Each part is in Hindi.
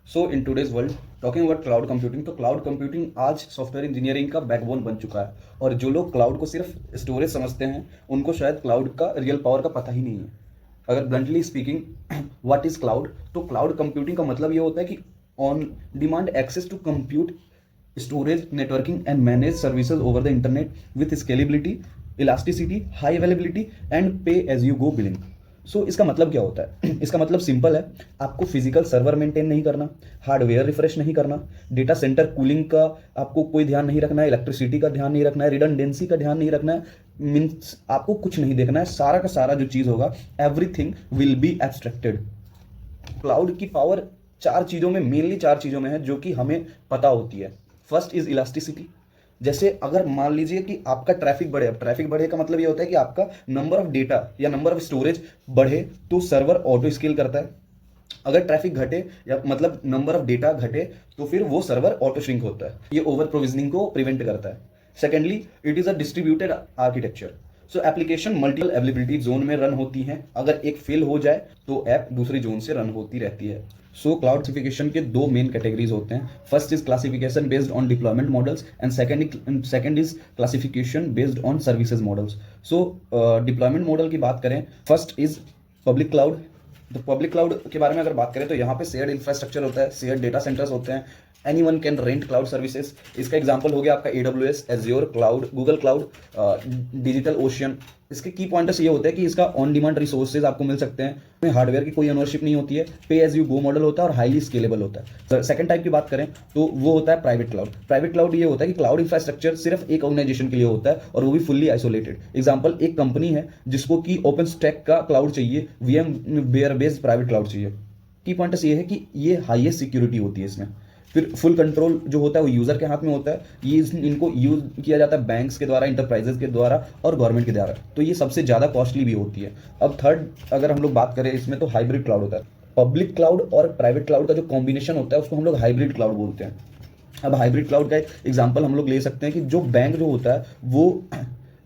So in today's world talking about cloud computing, तो क्लाउड कंप्यूटिंग आज सॉफ्टवेयर इंजीनियरिंग का बैकबोन बन चुका है। और जो लोग क्लाउड को सिर्फ स्टोरेज समझते हैं उनको शायद क्लाउड का रियल पावर का पता ही नहीं है। अगर bluntly speaking what is cloud, तो क्लाउड कंप्यूटिंग का मतलब ये होता है कि on demand access to compute, storage, networking and manage services over the internet with scalability, elasticity, high availability and pay as you go billing. So इसका मतलब क्या होता है? इसका मतलब सिंपल है, आपको फिजिकल सर्वर मेंटेन नहीं करना, हार्डवेयर रिफ्रेश नहीं करना, डेटा सेंटर कूलिंग का आपको कोई ध्यान नहीं रखना है, इलेक्ट्रिसिटी का ध्यान नहीं रखना है, रिडंडेंसी का ध्यान नहीं रखना है, मीन्स आपको कुछ नहीं देखना है। सारा का सारा जो चीज़ होगा, everything will be abstracted. Cloud की पावर चार चीज़ों में, मेनली चार चीज़ों में है जो कि हमें पता होती है। First is elasticity. जैसे अगर मान लीजिए कि आपका ट्रैफिक बढ़े, अब ट्रैफिक बढ़े का मतलब ये होता है कि आपका नंबर ऑफ डेटा या नंबर ऑफ स्टोरेज बढ़े तो सर्वर ऑटो स्केल करता है। अगर ट्रैफिक घटे या मतलब नंबर ऑफ डेटा घटे तो फिर वो सर्वर ऑटो श्रिंक होता है। ये ओवर प्रोविजनिंग को प्रिवेंट करता है। Secondly, it is a distributed architecture. So application multiple availability zone में रन होती हैं। अगर एक फेल हो जाए तो ऐप दूसरी जोन से रन होती रहती है। सो क्लाउडिफिकेशन के दो मेन कैटेगरीज होते हैं। First is classification based on deployment models and second is classification based on services models. So deployment model की बात करें, फर्स्ट इज पब्लिक क्लाउड। तो पब्लिक क्लाउड के बारे में अगर बात करें तो यहाँ पे शेयर्ड इंफ्रास्ट्रक्चर होता है, शेयर्ड डेटा सेंटर्स होते हैं, any one can rent cloud services. इसका एग्जाम्पल हो गया आपका AWS, azure cloud, Google cloud, digital ocean. इसके की पॉइंट्स ये होते हैं कि इसका ऑन डिमांड रिसोर्सेज आपको मिल सकते हैं, इसमें हार्डवेयर की कोई ओनरशिप नहीं होती है, पे एज यू गो मॉडल होता है और हाईली स्केलेबल होता है। सेकंड टाइप की बात करें तो वो होता है प्राइवेट क्लाउड। प्राइवेट क्लाउड ये होता है कि क्लाउड इंफ्रास्ट्रक्चर सिर्फ एक ऑर्गेनाइजेशन के लिए होता है और वो भी फुल्ली आइसोलेटेड। एग्जाम्पल, एक कंपनी है जिसको कि ओपन स्टैक का क्लाउड चाहिए, VM ware based private cloud चाहिए। की पॉइंट्स ये है कि ये हाईएस्ट सिक्योरिटी होती है इसमें। फिर फुल कंट्रोल जो होता है वो यूजर के हाथ में होता है। ये इनको यूज किया जाता है बैंक्स के द्वारा, इंटरप्राइजेस के द्वारा और गवर्नमेंट के द्वारा। तो ये सबसे ज़्यादा कॉस्टली भी होती है। अब थर्ड अगर हम लोग बात करें इसमें, तो हाइब्रिड क्लाउड होता है। पब्लिक क्लाउड और प्राइवेट क्लाउड का जो कॉम्बिनेशन होता है उसको हम लोग हाइब्रिड क्लाउड बोलते हैं। अब हाइब्रिड क्लाउड का एक एग्जांपल हम लोग ले सकते हैं कि जो बैंक जो होता है वो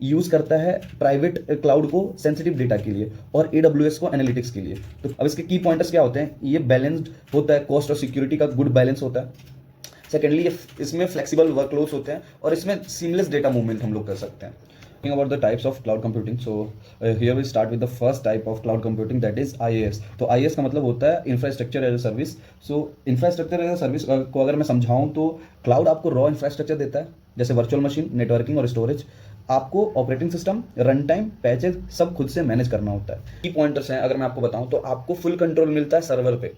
यूज करता है प्राइवेट क्लाउड को सेंसिटिव डेटा के लिए और AWS को एनालिटिक्स के लिए। तो अब इसके की पॉइंटर्स क्या होते हैं? ये बैलेंस्ड होता है, कॉस्ट और सिक्योरिटी का गुड बैलेंस होता है। सेकेंडली, इसमें फ्लेक्सिबल वर्कलोड्स होते हैं और इसमें सीमलेस डेटा मूवमेंट हम लोग कर सकते हैं। Talking about the types of cloud computing, so here we start with the first type of cloud computing, that is IaaS। तो IaaS का मतलब होता है infrastructure as a service. So infrastructure as a service को अगर मैं समझाऊं तो क्लाउड आपको रॉ इंफ्रास्ट्रक्चर देता है, जैसे वर्चुअल मशीन, नेटवर्किंग और स्टोरेज। आपको operating system, run time, patches सब खुद से मैनेज करना होता है। की पॉइंटर्स हैं अगर मैं आपको बताऊं तो आपको फुल कंट्रोल मिलता है सर्वर पे।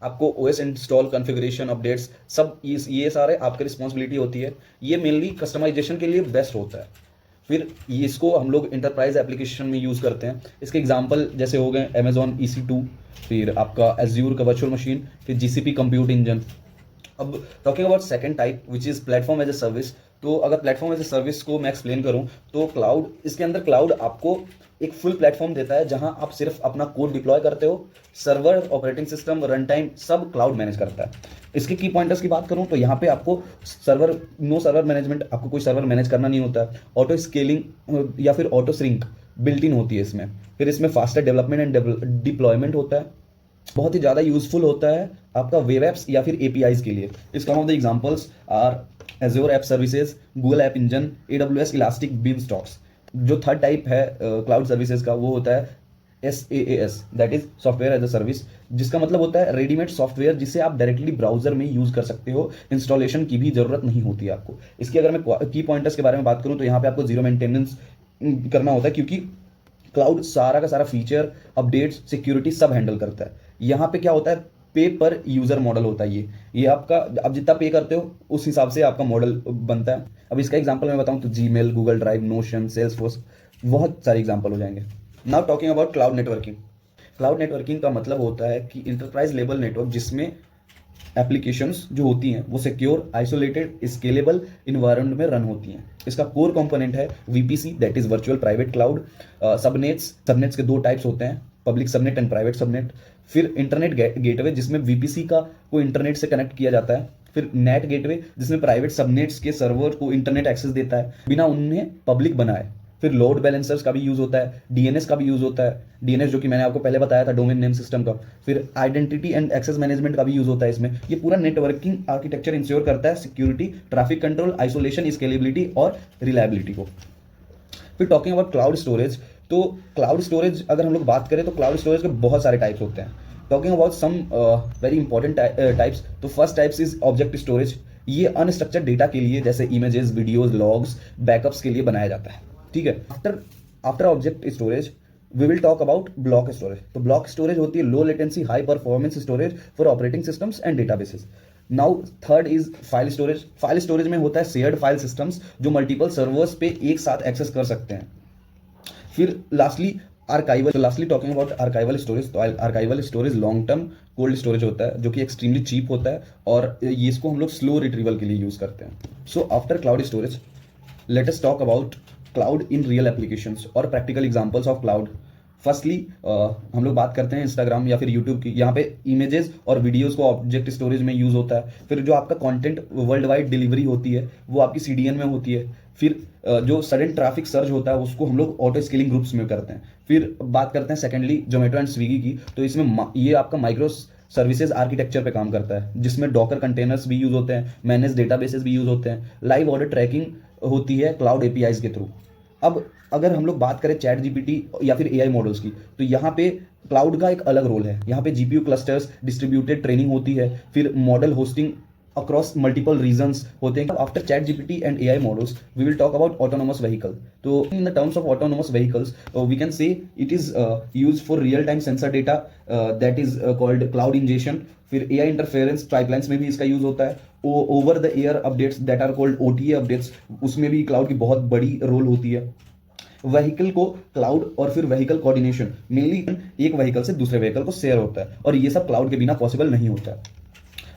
आपको OS इंस्टॉल, कॉन्फ़िगरेशन, अपडेट्स सब ये सारे आपकी रिस्पॉन्सिबिलिटी होती है। ये मेनली कस्टमाइजेशन के लिए बेस्ट होता है। फिर इसको हम लोग इंटरप्राइज एप्लीकेशन में यूज़ करते हैं। इसके एग्जांपल जैसे हो गए अमेजॉन EC2, फिर आपका एज्योर का वर्चुअल मशीन, फिर GCP कंप्यूट इंजन। अब talking about second type which is platform as a service, तो अगर प्लेटफॉर्म एज ए सर्विस को मैं एक्सप्लेन करूं तो क्लाउड, इसके अंदर क्लाउड आपको एक फुल प्लेटफॉर्म देता है जहां आप सिर्फ अपना कोड डिप्लॉय करते हो, server, operating system, run time सब क्लाउड मैनेज करता है। इसके की पॉइंटर्स की बात करूं तो यहाँ पे आपको सर्वर, नो सर्वर मैनेजमेंट, आपको कोई सर्वर मैनेज करना नहीं होता है। ऑटो स्केलिंग या फिर ऑटो श्रिंक बिल्ट इन होती है इसमें। फिर इसमें फास्टर डेवलपमेंट एंड डिप्लॉयमेंट होता है। बहुत ही ज़्यादा यूजफुल होता है आपका वेब एप्स या फिर APIs के लिए। इसका of the examples are Azure app services, Google app engine, AWS elastic beanstalk. जो थर्ड टाइप है क्लाउड सर्विसेज का वो होता है SaaS, that is software as a service, जिसका मतलब होता है रेडीमेड सॉफ्टवेयर जिसे आप डायरेक्टली ब्राउजर में यूज कर सकते हो, इंस्टॉलेशन की भी जरूरत नहीं होती है आपको। इसकी अगर मैं की पॉइंटर्स के बारे में बात करूं तो यहाँ पे आपको जीरो मेंटेनेंस करना होता है, क्योंकि क्लाउड सारा का सारा फीचर, अपडेट्स, सिक्योरिटी सब हैंडल करता है। यहाँ पे क्या होता है, पे पर यूजर मॉडल होता है। ये आपका, आप जितना पे करते हो उस हिसाब से आपका मॉडल बनता है। अब इसका एग्जांपल मैं बताऊं तो Gmail, Google drive, notion, Salesforce, बहुत सारे एग्जांपल हो जाएंगे। Now talking about cloud networking. Cloud networking का मतलब होता है कि इंटरप्राइज लेवल नेटवर्क जिसमें एप्लीकेशंस जो होती हैं वो सिक्योर, आइसोलेटेड, स्केलेबल इन्वायरमेंट में रन होती हैं। इसका कोर कंपोनेंट है VPC, that is virtual private cloud. Subnets के दो टाइप्स होते हैं, public subnet and private subnet. फिर इंटरनेट गेटवे जिसमें VPC का को इंटरनेट से कनेक्ट किया जाता है। फिर नेट गेटवे जिसमें प्राइवेट सबनेट्स के सर्वर को इंटरनेट एक्सेस देता है बिना उन्हें पब्लिक बनाए। फिर लोड बैलेंसर्स का भी यूज़ होता है, डीएनएस का भी यूज़ होता है, डीएनएस जो कि मैंने आपको पहले बताया था, डोमेन नेम सिस्टम का। फिर आइडेंटिटी एंड एक्सेस मैनेजमेंट का भी यूज़ होता है इसमें। ये पूरा नेटवर्किंग आर्किटेक्चर इंश्योर करता है security, traffic control, isolation, scalability और रिलायबिलिटी को। फिर टॉकिंग अबाउट क्लाउड स्टोरेज, तो क्लाउड स्टोरेज अगर हम लोग बात करें तो क्लाउड स्टोरेज के बहुत सारे टाइप्स होते हैं। Talking about some very important types, तो first types is object storage. ये अनस्ट्रक्चर्ड डेटा के लिए, जैसे इमेजेस, वीडियोज, लॉग्स, बैकअप्स के लिए बनाया जाता है, ठीक है। After object storage we will talk about block storage. तो ब्लॉक स्टोरेज होती है low latency high performance storage for operating systems and databases. Now third is file storage. File storage में होता है शेयर्ड फाइल सिस्टम्स जो मल्टीपल सर्वर्स पे एक साथ एक्सेस कर सकते हैं। फिर लास्टली आर्काइवल, तो lastly talking about archival storage, तो archival storage long term cold storage होता है जो कि एक्सट्रीमली चीप होता है और ये इसको हम लोग स्लो रिट्रीवल के लिए यूज करते हैं। So after cloud storage let us talk about cloud in real applications और practical examples of cloud. Firstly हम लोग बात करते हैं इंस्टाग्राम या फिर यूट्यूब की। यहाँ पे इमेजेस और वीडियोस को ऑब्जेक्ट स्टोरेज में यूज होता है। फिर जो आपका कंटेंट वर्ल्ड वाइड डिलीवरी होती है वो आपकी सीडीएन में होती है। फिर जो सडन ट्रैफिक सर्ज होता है उसको हम लोग ऑटो स्केलिंग ग्रुप्स में करते हैं। फिर बात करते हैं सेकेंडली जोमेटो एंड स्विगी की, तो इसमें ये आपका माइक्रो सर्विसेज आर्किटेक्चर पे काम करता है जिसमें डॉकर कंटेनर्स भी यूज होते हैं, मैनेज डेटाबेसेस भी यूज होते हैं, लाइव ऑर्डर ट्रैकिंग होती है क्लाउड एपीआईज के थ्रू। अब अगर हम लोग बात करें चैट जीपीटी या फिर एआई मॉडल्स की, तो यहाँ पे क्लाउड का एक अलग रोल है। यहाँ पे जीपीयू क्लस्टर्स, डिस्ट्रीब्यूटेड ट्रेनिंग होती है, फिर model hosting across multiple regions होते हैं। After ChatGPT and AI models we will talk about autonomous vehicle. तो in the terms of autonomous vehicles we can say it is use for real time sensor data that is called cloud injection. फिर एआई इंटरफेरेंस पाइपलाइंस में भी इसका यूज होता है। Over the air updates that are called OTA updates, उसमें भी क्लाउड की बहुत बड़ी रोल होती है। व्हीकल को क्लाउड और फिर व्हीकल कोऑर्डिनेशन, मेनली एक व्हीकल से दूसरे व्हीकल को शेयर होता है और ये सब क्लाउड के बिना पॉसिबल नहीं होता है।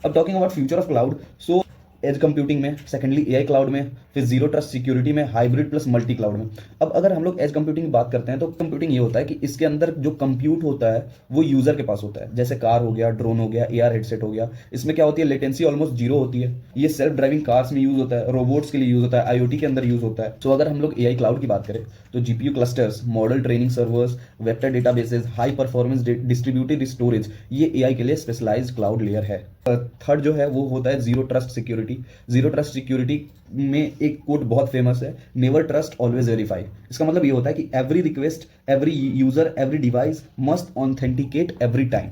अब talking about future of cloud, so edge computing में, सेकेंडली एआई क्लाउड में, फिर जीरो ट्रस्ट सिक्योरिटी में, हाइब्रिड प्लस मल्टी क्लाउड में। अब अगर हम लोग एज कंप्यूटिंग की बात करते हैं तो कंप्यूटिंग ये होता है कि इसके अंदर जो कंप्यूट होता है वो यूजर के पास होता है, जैसे कार हो गया, ड्रोन हो गया, एआर हेडसेट हो गया। इसमें क्या होती है, लेटेंसी ऑलमोस्ट जीरो होती है। ये सेल्फ ड्राइविंग कार्स में यूज होता है, रोबोट्स के लिए यूज होता है, आईओटी के अंदर यूज होता है। तो अगर हम लोग एआई क्लाउड की बात करें तो GPU clusters, model training servers, vector databases, high performance distributed storage, ये एआई के लिए स्पेशलाइज्ड क्लाउड लेयर है। थर्ड जो है वो होता है zero trust security. Zero trust security में एक कोड बहुत फेमस है, नेवर ट्रस्ट ऑलवेज वेरीफाई। इसका मतलब ये होता है कि every request, every user, every device must authenticate every time.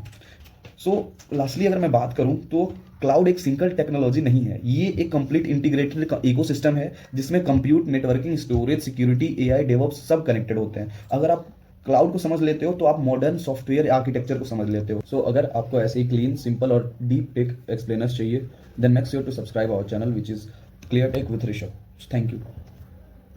सो लास्टली अगर मैं बात करूं तो क्लाउड एक सिंगल टेक्नोलॉजी नहीं है, ये एक कंप्लीट इंटीग्रेटेड इकोसिस्टम है जिसमें compute, networking, storage, security, AI, DevOps सब कनेक्टेड होते हैं। अगर आप क्लाउड को समझ लेते हो तो आप मॉडर्न सॉफ्टवेयर आर्किटेक्चर को समझ लेते हो। सो अगर आपको ऐसे ही क्लीन, सिंपल और डीप टेक एक्सप्लेनर्स चाहिए then make sure to subscribe our channel which is clear tech with Rishabh. Thank you.